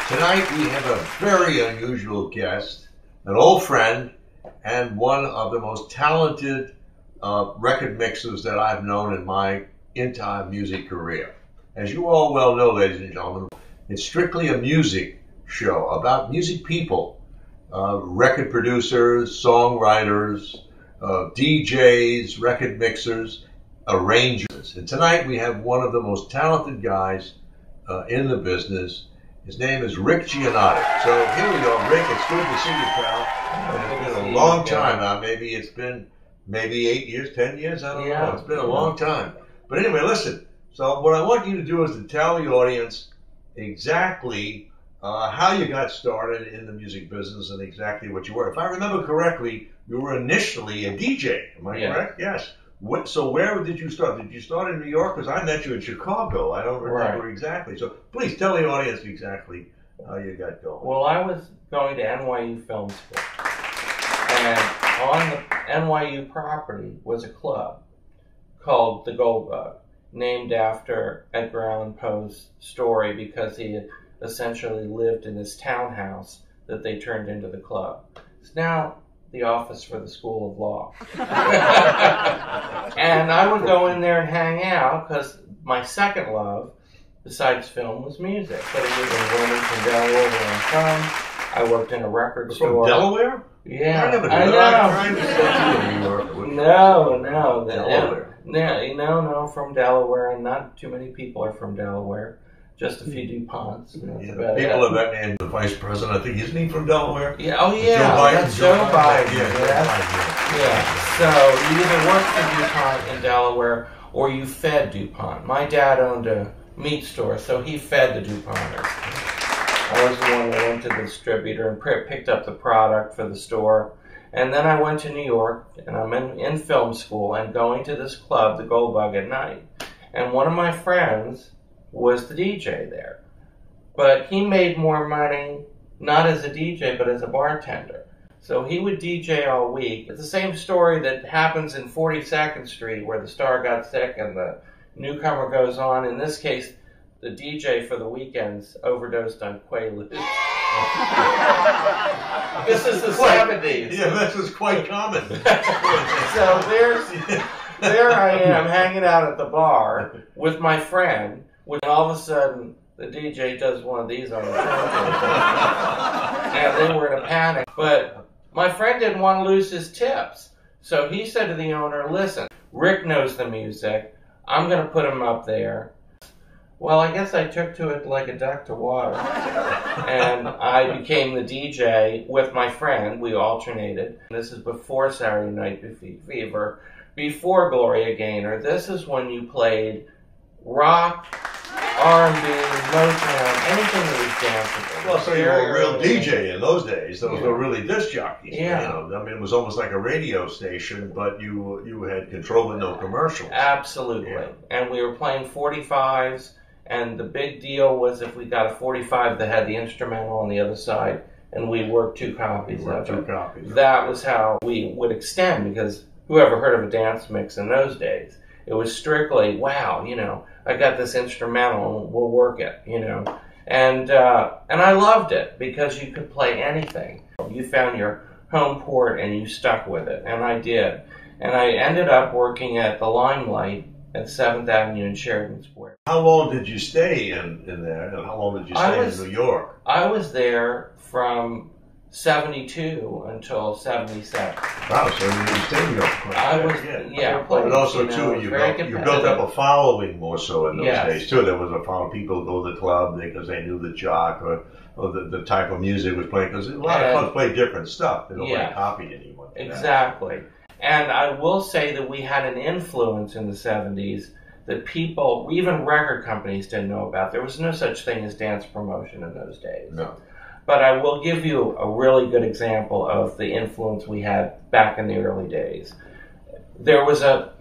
Tonight we have a very unusual guest, an old friend, and one of the most talented record mixers that I've known in my entire music career. As you all well know, ladies and gentlemen, it's strictly a music show about music people, record producers, songwriters, DJs, record mixers, arrangers. And tonight we have one of the most talented guys in the business. His name is Rick Gianatos. So here we go. Rick, it's good to see you, pal. It's been a long time now. Maybe it's been 8 years, 10 years, I don't know. It's been a long time. But anyway, listen. So what I want you to do is to tell the audience exactly how you got started in the music business and exactly what you were. If I remember correctly, you were initially a DJ. Am I correct? Yes. So where did you start? Did you start in New York? Because I met you in Chicago. I don't remember exactly. So please tell the audience exactly how you got going. Well, I was going to NYU Film School. And on the NYU property was a club called the Gold Bug, named after Edgar Allan Poe's story because he had essentially lived in this townhouse that they turned into the club. It's now the office for the School of Law. And I would go in there and hang out because my second love, besides film, was music. But it was in Wilmington, Delaware, where I'm from. I worked in a record store. From Delaware? Yeah, I never knew that. No. Delaware. No, from Delaware, and not too many people are from Delaware. Just a few DuPonts. People of that name, the vice president, I think, isn't he from Delaware? Yeah, that's Joe Biden. Yeah. So you either worked for DuPont in Delaware or you fed DuPont. My dad owned a meat store, so he fed the DuPonters. I was the one that went to the distributor and picked up the product for the store. And then I went to New York, and I'm in film school and going to this club, the Gold Bug, at night. And one of my friends was the DJ there. But he made more money, not as a DJ, but as a bartender. So he would DJ all week. It's the same story that happens in 42nd Street, where the star got sick and the newcomer goes on. In this case, the DJ for the weekends overdosed on Quaaludes. This is the 70s. Yeah, this is quite common. So there I am hanging out at the bar with my friend, when all of a sudden the DJ does one of these on the turntable. And then we're in a panic. But my friend didn't want to lose his tips. So he said to the owner, listen, Rick knows the music. I'm going to put him up there. Well, I guess I took to it like a duck to water. And I became the DJ with my friend. We alternated. This is before Saturday Night Fever, before Gloria Gaynor. This is when you played rock, R&B, Motown, anything that was danceable. Well, so you were a real DJ in those days. Those were really disc jockeys. Yeah. You know, I mean, it was almost like a radio station, but you had control and no commercials. Absolutely. Yeah. And we were playing 45s, and the big deal was if we got a 45 that had the instrumental on the other side, and we worked two copies of it. That was how we would extend, because whoever heard of a dance mix in those days? It was strictly, wow, you know, I got this instrumental and we'll work it, you know. And I loved it because you could play anything. You found your home port and you stuck with it, and I did. And I ended up working at the Limelight at 7th Avenue in Sheridan Square. How long did you stay in there, and how long did you stay in New York? I was there from 72 until 77. Wow, so you stayed in New York quite a bit. But also, too, you built up a following more so in those days, too. There was a following. People would go to the club because they knew the jock or the type of music was playing. Because a lot of clubs play different stuff. They nobody copied anyone. Exactly. And I will say that we had an influence in the 70s that people, even record companies, didn't know about. There was no such thing as dance promotion in those days. No. But I will give you a really good example of the influence we had back in the early days. There was a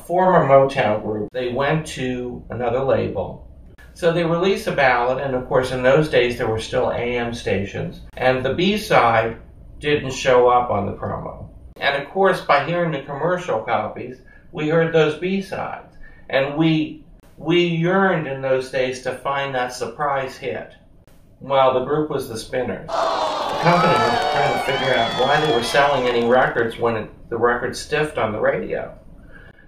former Motown group. They went to another label. So they released a ballad, and of course in those days there were still AM stations. And the B-side didn't show up on the promo. And of course, by hearing the commercial copies, we heard those B-sides. And we yearned in those days to find that surprise hit. Well, the group was the Spinners. The company was trying to figure out why they were selling any records when the record stiffed on the radio.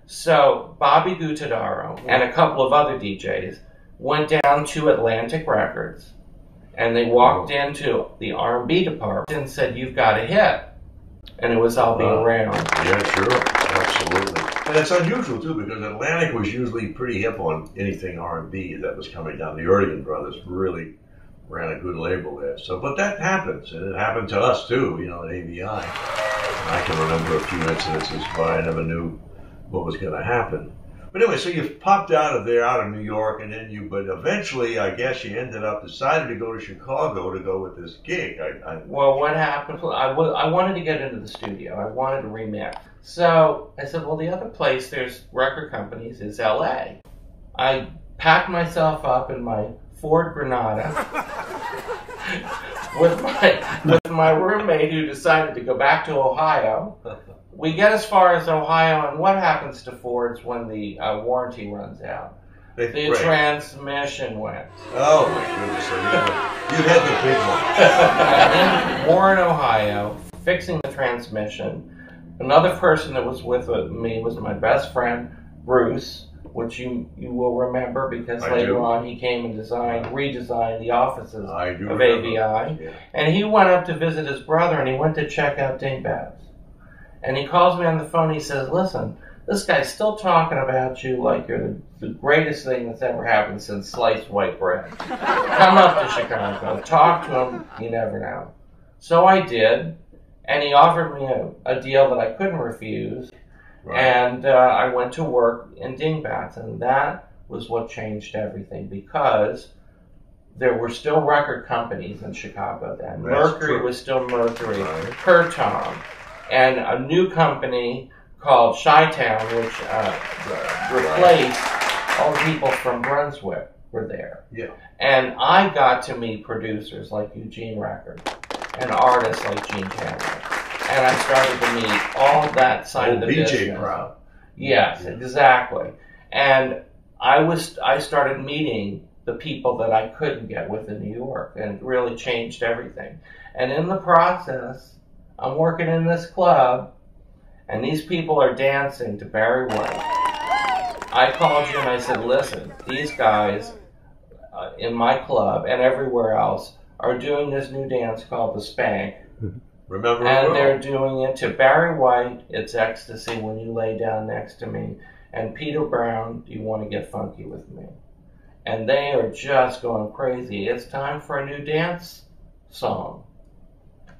So Bobby Guttadaro and a couple of other DJs went down to Atlantic Records, and they walked into the R&B department and said, "You've got a hit." And it was I'll Be Around. Yeah, sure. Absolutely. And it's unusual, too, because Atlantic was usually pretty hip on anything R&B that was coming down. The Erdigan Brothers really ran a good label there. So, but that happens, and it happened to us, too, you know, at AVI. I can remember a few incidences where I never knew what was going to happen. But anyway, so you popped out of there, out of New York, and then but eventually, I guess you decided to go to Chicago to go with this gig. Well, what happened, I wanted to get into the studio. I wanted to remix. So I said, well, the other place there's record companies is LA. I packed myself up in my Ford Granada with my roommate who decided to go back to Ohio. We get as far as Ohio, and what happens to Fords when the warranty runs out? The transmission went. Oh my goodness! So you had the big one. In Warren, Ohio, fixing the transmission. Another person that was with me was my best friend, Bruce, which you will remember because later on he came and redesigned the offices of AVI. Yeah. And he went up to visit his brother, and he went to check out Dingbats. And he calls me on the phone. He says, "Listen, this guy's still talking about you like you're the greatest thing that's ever happened since sliced white bread. Come up to Chicago. Talk to him. You never know." So I did, and he offered me a deal that I couldn't refuse. Right. And I went to work in Dingbats, and that was what changed everything because there were still record companies in Chicago then. Mercury was still Mercury, Curtom, and a new company called Chi-Town, which replaced all the people from Brunswick were there. Yeah. And I got to meet producers like Eugene Record and artists like Gene Cameron. And I started to meet all that side of the business. BJ crowd. Yes, exactly. And I started meeting the people that I couldn't get with in New York, and it really changed everything. And in the process, I'm working in this club, and these people are dancing to Barry White. I called you and I said, "Listen, these guys in my club and everywhere else are doing this new dance called the Spank. Remember, and they're doing it to Barry White, It's Ecstasy When You Lay Down Next to Me, and Peter Brown, Do You Want to Get Funky With Me?" And they are just going crazy. It's time for a new dance song.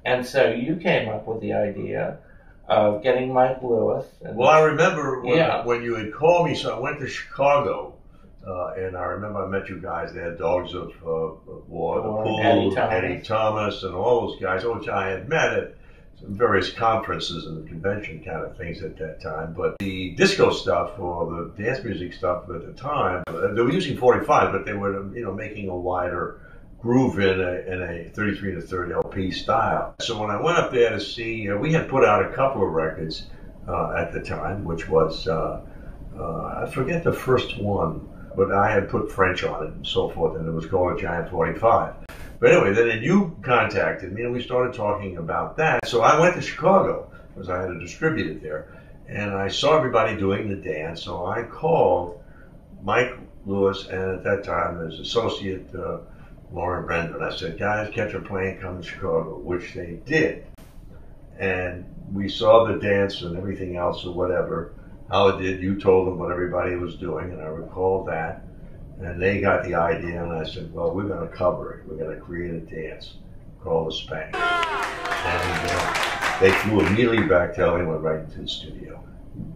And so you came up with the idea of getting Mike Lewis. Well, I remember when you had called me, so I went to Chicago, and I remember I met you guys. They had Dogs of War, The Pool, Eddie Thomas, and all those guys, which I had met at some various conferences and convention kind of things at that time. But the disco stuff or the dance music stuff at the time, they were using 45, but they were making a wider groove in a 33 to 30 LP style. So when I went up there to see, we had put out a couple of records at the time, which was, I forget the first one, but I had put French on it and so forth, and it was called a Giant 45. But anyway, then you contacted me, and we started talking about that. So I went to Chicago, because I had a distributor there, and I saw everybody doing the dance, so I called Mike Lewis, and at that time, his associate, Lauren Brendan. I said, "Guys, catch a plane, come to Chicago," which they did. And we saw the dance and everything else or whatever, how it did. You told them what everybody was doing, and I recall that. And they got the idea, and I said, "Well, we're going to cover it. We're going to create a dance called the Spank." And they flew immediately back to LA and went right into the studio.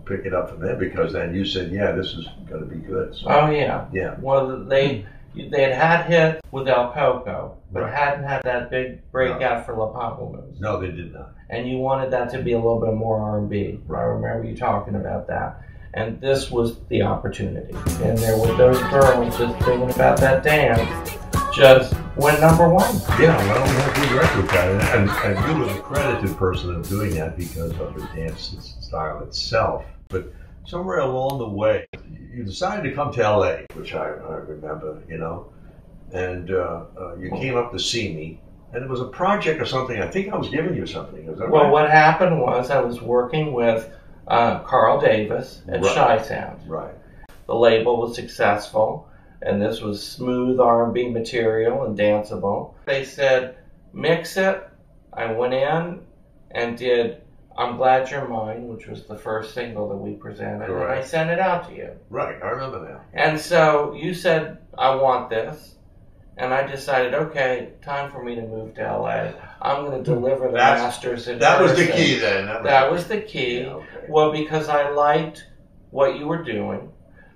Pick it up from there, because then you said, "Yeah, this is going to be good." So, oh, yeah. Yeah. Well, they had hits with El Poco, but hadn't had that big breakout for La Pamplemousse. No, they did not. And you wanted that to be a little bit more R&B. I remember you talking about that. And this was the opportunity. And there were those girls just thinking about that dance, just went number one. Yeah, well, we had a good record with that. And you were the credited person of doing that because of the dance style itself. But somewhere along the way, you decided to come to LA, which I remember, and you came up to see me, and it was a project or something. I think I was giving you something. Is that well, right? what happened was I was working with Carl Davis at Shy Sound. Right. The label was successful, and this was smooth R&B material and danceable. They said, mix it. I went in and did I'm Glad You're Mine, which was the first single that we presented, Correct. and I sent it out to you. Right, I remember that. And so you said, I want this, and I decided, okay, time for me to move to LA. I'm going to deliver the masters in That was person. the key then. That was the key. Yeah, okay. Well, because I liked what you were doing.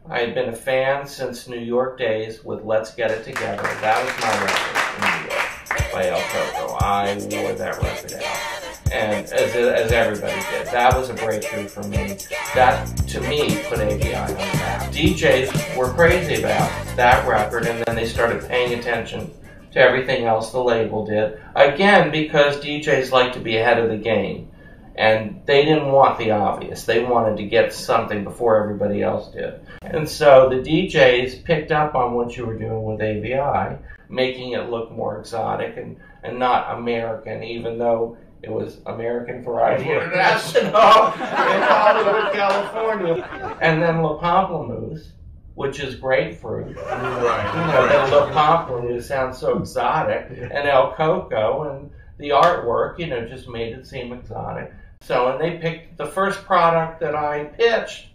I had been a fan since New York days with Let's Get It Together. That was my record in New York by El Coco. I wore that record out. And as everybody did. That was a breakthrough for me. That, to me, put AVI on the map. DJs were crazy about that record, and then they started paying attention to everything else the label did. Again, because DJs like to be ahead of the game. And they didn't want the obvious. They wanted to get something before everybody else did. And so the DJs picked up on what you were doing with AVI, making it look more exotic and not American, even though it was American Variety International in Hollywood, California. And then La Pamplemousse, which is grapefruit. Right. La Pamplemousse sounds so exotic. And El Coco, and the artwork, just made it seem exotic. So, and they picked the first product that I pitched,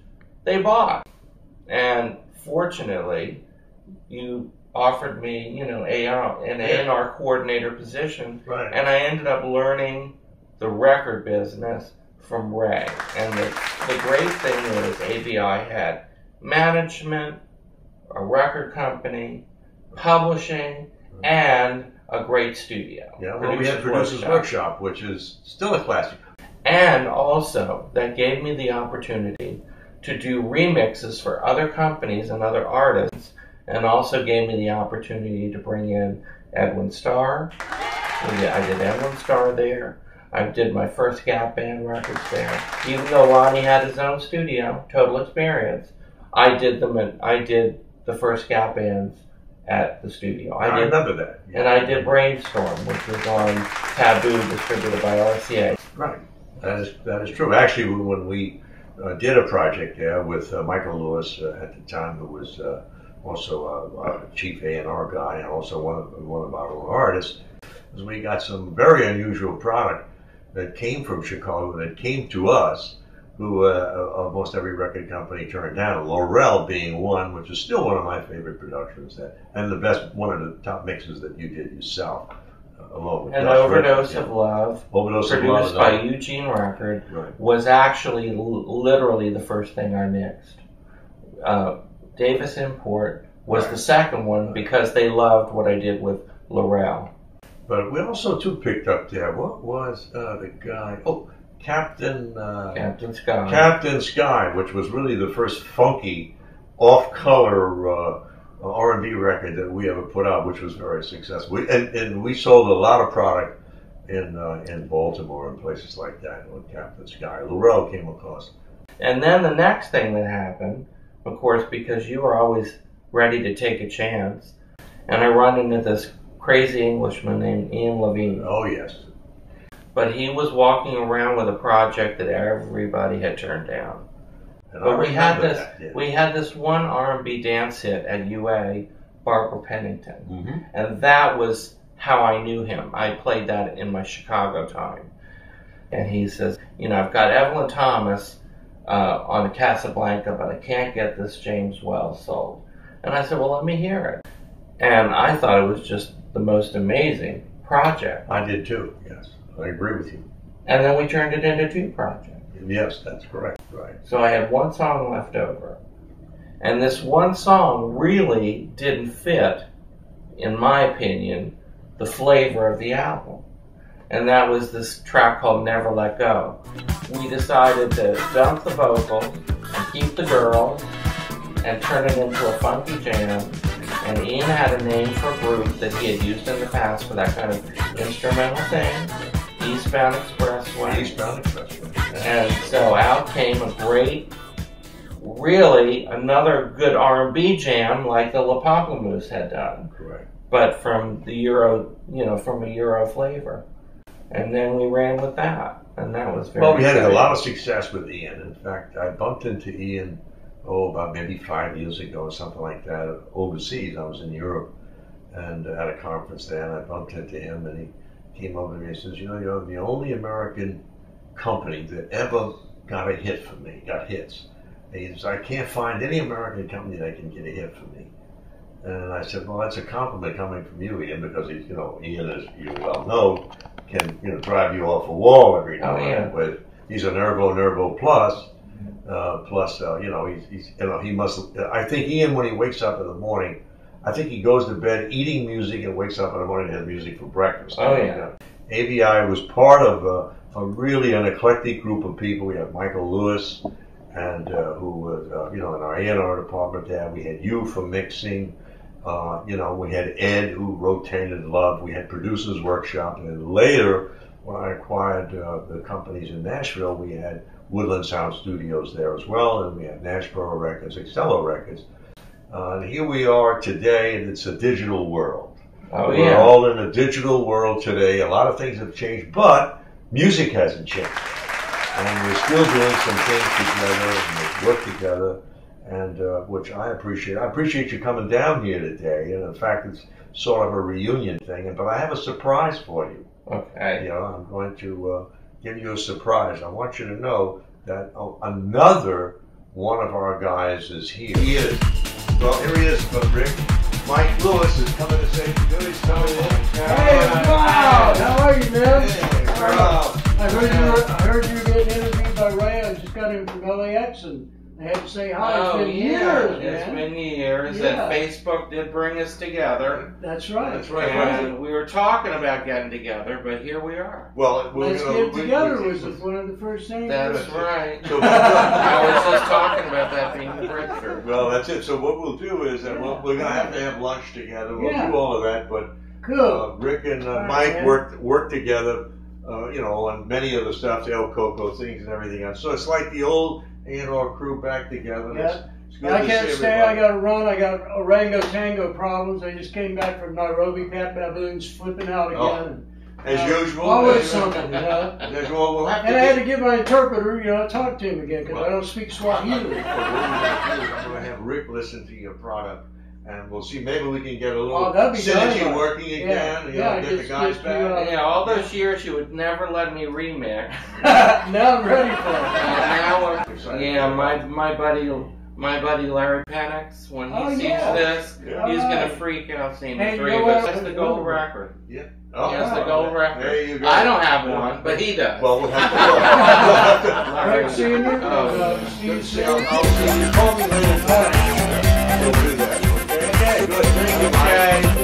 they bought. And fortunately, you offered me, an A&R coordinator position. Right. And I ended up learning the record business from Ray. And the great thing is AVI had management, a record company, publishing, and a great studio. Yeah, well, we had Producers Workshop, which is still a classic. And also, that gave me the opportunity to do remixes for other companies and other artists, and also gave me the opportunity to bring in Edwin Starr. I did Edwin Starr there. I did my first Gap Band records there. Even though Lonnie had his own studio, Total Experience, I did the first Gap Bands at the studio. I remember that. Yeah. And I did Brainstorm, which was on Taboo, distributed by RCA. Right. That is true. Actually, when we did a project there with Michael Lewis at the time, who was also a chief A&R guy and also one of our own artists, we got some very unusual product that came from Chicago, that came to us, who almost every record company turned down. Laurel being one, which is still one of my favorite productions, and the best, one of the top mixes that you did yourself, along with. And Overdose of Love, produced by Eugene Record, right, was actually literally the first thing I mixed. Davis Import was the second one because they loved what I did with Laurel. But we also too picked up there. What was the guy? Oh, Captain Sky. Captain Sky, which was really the first funky, off-color R&B record that we ever put out, which was very successful. And we sold a lot of product in Baltimore and places like that with Captain Sky. Laurel came across. And then the next thing that happened, of course, because you were always ready to take a chance, and I run into this crazy Englishman named Ian Levine. Oh, yes. But he was walking around with a project that everybody had turned down. And but we had this one R&B dance hit at UA, Barbara Pennington. Mm-hmm. And that was how I knew him. I played that in my Chicago time. And he says, I've got Evelyn Thomas on the Casablanca, but I can't get this James Wells sold. And I said, well, let me hear it. And I thought it was just the most amazing project. I did too, yes. I agree with you. And then we turned it into 2 projects. Yes, that's correct. Right. So I had 1 song left over. And this one song really didn't fit, in my opinion, the flavor of the album. And that was this track called Never Let Go. We decided to dump the vocals and keep the girls and turn it into a funky jam. And Ian had a name for a group that he had used in the past for that kind of instrumental thing, Eastbound Expressway. Eastbound Expressway. And so out came a great, really another good R&B jam like the La Pamplemousse had done. Correct. but from the Euro, from a Euro flavor. And then we ran with that, and that was very Well, we had exciting. a lot of success with Ian. In fact, I bumped into Ian, about maybe 5 years ago or something like that, overseas. I was in Europe and at a conference there, and I bumped into him, and he came over to me and says, you're the only American company that ever got a hit for me, got hits. And he says, I can't find any American company that can get a hit for me. And I said, well, that's a compliment coming from you, Ian, because he's, Ian, as you well know, can, drive you off a wall every now and then. But he's a Nervo Plus. He must, I think Ian, when he wakes up in the morning, I think he goes to bed eating music and wakes up in the morning and has music for breakfast. Oh, yeah. AVI was part of a really an eclectic group of people. We had Michael Lewis, and who was, in our A&R department there. We had you for mixing. We had Ed, who wrote Tainted Love. We had Producers Workshop. And then later, when I acquired the companies in Nashville, we had Woodland Sound Studios there as well. And we had Nashboro Records, Excello Records. And here we are today, and it's a digital world. Oh, We're all in a digital world today. A lot of things have changed, but music hasn't changed. And we're still doing some things together and work together, and which I appreciate. I appreciate you coming down here today. And in fact, it's sort of a reunion thing. But I have a surprise for you. Okay. I'm going to give you a surprise. I want you to know that another one of our guys is here. He is. Well, here he is, Rick. Mike Lewis is coming to say good. He's coming in. Hey, wow! How are you, man? Hey, wow. I heard you were getting interviewed by Ray. I just got him from LAX, and I had to say hi. It's been years, man. It's been years, and Facebook did bring us together. That's right. That's right. And we were talking about getting together, but here we are. Well, Let's Get Together was one of the first things. That's right. I was just talking about that being the breakthrough. Well, that's it. So what we'll do is that we're going to have lunch together. We'll do all of that, but cool. Rick and Mike worked together, on many of the stuff, the El Coco things and everything else. So it's like the old A&R crew back together. Yeah. I can't stay. I got to run. I got orango tango problems. I just came back from Nairobi. Cat baboons flipping out again. As usual. Always something, As usual, we'll have to. And I had to get my interpreter, talk to him again because I don't speak Swahili. What we're going to have Rick listen to your product, and we'll see. Maybe we can get a little synergy working again. Get the guys back. All those years you would never let me remix. Now I'm ready for it. Now, my buddy Larry Penix, when he sees this, he's gonna freak out seeing the three of us. That's the gold record. Yeah. He has the gold record. There you go. I don't have one, but he does. Well, we'll have to Rick Senior, Steve Senior. I'll see you. Call me later. We'll do that. Okay, good. Thank you.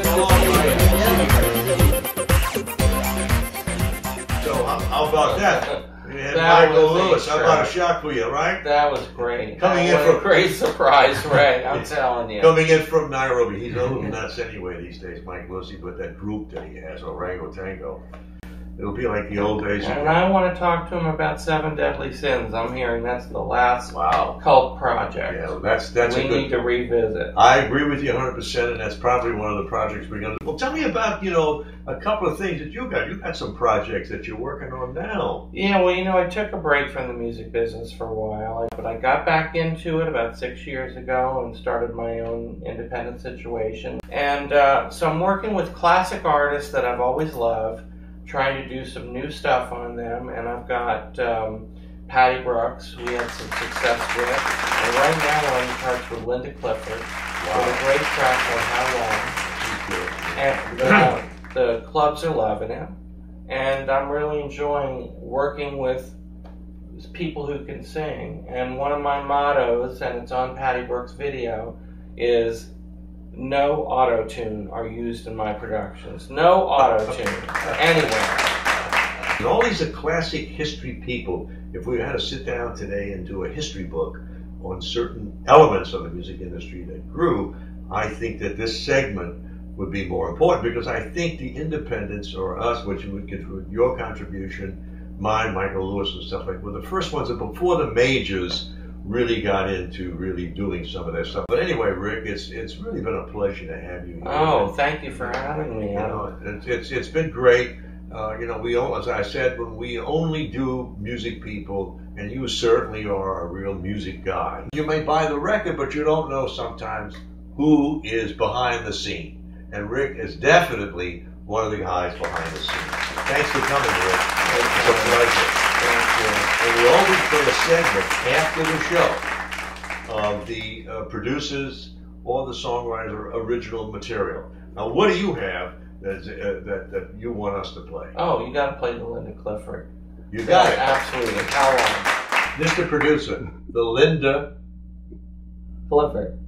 So how about that? And Michael Lewis, how about a shot for you, right? That was great. Coming in from a great surprise, Ray. I'm telling you. Coming in from Nairobi. He's a little nuts anyway these days, Mike Lewis, with that group that he has, Orango Tango. It'll be like the old days. And I want to talk to him about Seven Deadly Sins. I'm hearing that's the last cult project. Yeah, that's we need to revisit. I agree with you 100%, and that's probably one of the projects we're going to do. Well, tell me about, a couple of things that you got. You got some projects that you're working on now. Yeah, well, I took a break from the music business for a while, but I got back into it about 6 years ago and started my own independent situation. And so I'm working with classic artists that I've always loved, trying to do some new stuff on them, and I've got Patty Brooks, we had some success with, and right now we're on the charts with Linda Clifford with a great track on How Long. And the clubs are loving it, and I'm really enjoying working with people who can sing. And one of my mottos, and it's on Patty Brooks' video, is no auto-tune are used in my productions. No auto-tune anywhere. And all these are classic history people. If we had to sit down today and do a history book on certain elements of the music industry that grew, I think that this segment would be more important, because I think the independents, or us, which would get with your contribution, mine, Michael Lewis and stuff like that, were the first ones that before the majors really got into really doing some of that stuff. But anyway, Rick, it's really been a pleasure to have you here. Oh, thank you for having me. You know, it's been great. You know, as I said, when we only do music people, and you certainly are a real music guy. You may buy the record, but you don't know sometimes who is behind the scene. And Rick is definitely one of the guys behind the scene. Thanks for coming, Rick. It's a pleasure. Thank you. And we always play a segment after the show of the producers or the songwriter original material. Now, what do you have that you want us to play? Oh, you got to play the Linda Clifford. You got it. Absolutely. How long? Mr. Producer, the Linda Clifford.